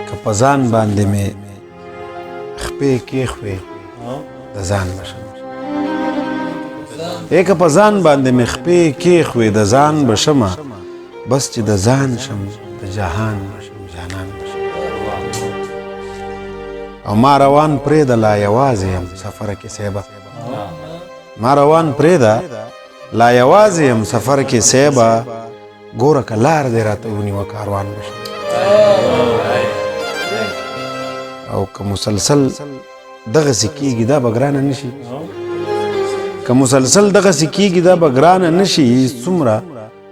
که په ځان باندې مې خپې کېښوې د ځان بشم که په ځان باندې مې خپې کېښوې د ځان بشمه بس چې د ځان شم د جهان بشم جانان بشم او ما روان پرېږده لا یوازې یم سفر کې صیبه ما روان پرېږده لا یوازې یم سفر کې صیبه ګوره که لار دې راته ونیوه کاروان بشم او که مسلسل دغسې کېږي دا به ګرانه نه شي که مسلسل دغسې کېږي دا به ګرانه نه شي څومره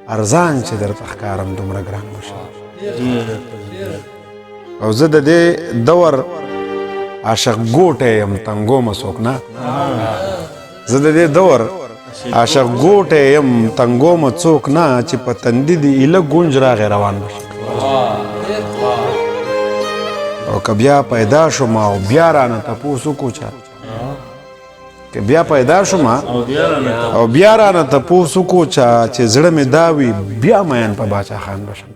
ارزان چې درته ښکارم دومره ګران بشم او زه د دې دور عاشق ګوټی یم تنګومه څوک نه زه د دې دور عاشق ګوټی یم تنګومه څوک نه چې په تندي دې ایله ګونج راغی روان بشم او که بیا پیدا شم او بیا رانه تپوس وکړو چا که بیا پیدا شم او بیا رانه تپوس وکړو چا چې زړه مې دا وي بیا مین په باچا خان بشم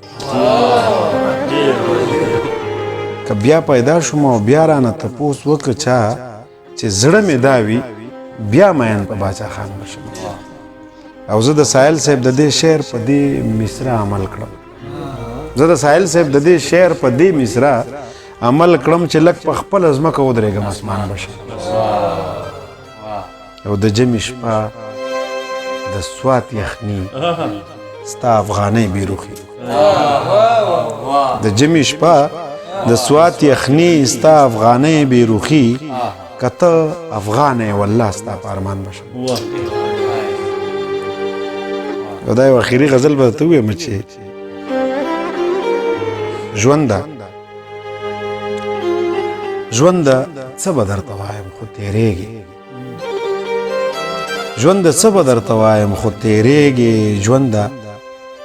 که بیا پیدا شم او بیا رانه تپوس وکړو چا چې زړه مې دا وي بیا مین په باچا خان بشم او زه د ساحل صاحب د دې شعر په دې مصره عمل کړم زه د ساحل صاحب د دې شعر په دې مصره عمل کړم چې لږ په خپله ځمکه ودرېږم اسمان بشم او د جمې شپه د سوات یخني ستا افغانۍ بیروخي د جمې شپه د سوات یخني ستا افغانۍ بیروخي که ته افغان یې والله ستا په ارمان بشم او دا یو اخري غزل به درته ووایم چې ژونده ژونده څه به درته وایم خو تېرېږي ژونده څه به درته وایم خو تېرېږي ژونده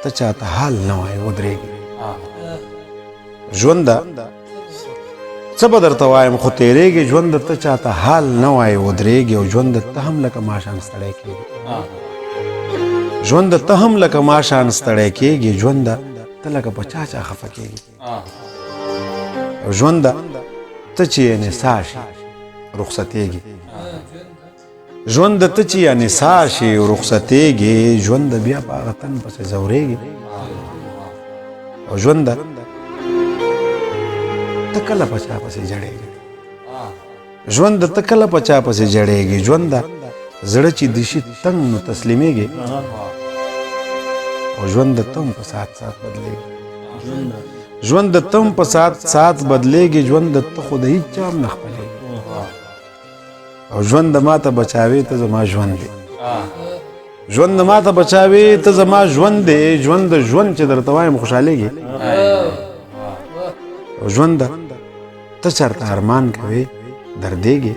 ته چاته حال نه وایې ودرېږي ژونده څه به درته وایم خو تېرېږي ژونده ته چاته حال نه وایې ودرېږي او ژونده ته هم لکه ماښام ستړی کېږي ژونده ته هم لکه ماښام ستړی کېږي ژونده ته لکه په چا خفه کېږي او ژونده ته چې یې نسا شي رخصتېږي ژونده ته چې یې نسا شي رخصتېږي ژونده بیا په هغه تن پسې ځورېږي او ژونده ته کله په چا پسې ژړېږي ژونده ته کله په چا پسې ژړېږي ژونده زړه چې دي شي تنګ نو تسلیمېږي او ژونده ته هم په ساعت ساعت بدلېږي ژوند د تم په ساعت ساعت بدلېږي ژوند د ته خو د هیڅ چا هم نه خپلېږي او ژوند د ما ته بچاوې ته زما ژوند دی ژوند د ما ته بچاوې ته زما ژوند دی ژوند د ژوند چې درته وایم خوشحالېږي او ژونده ته چېرته ارمان کوې دردېږي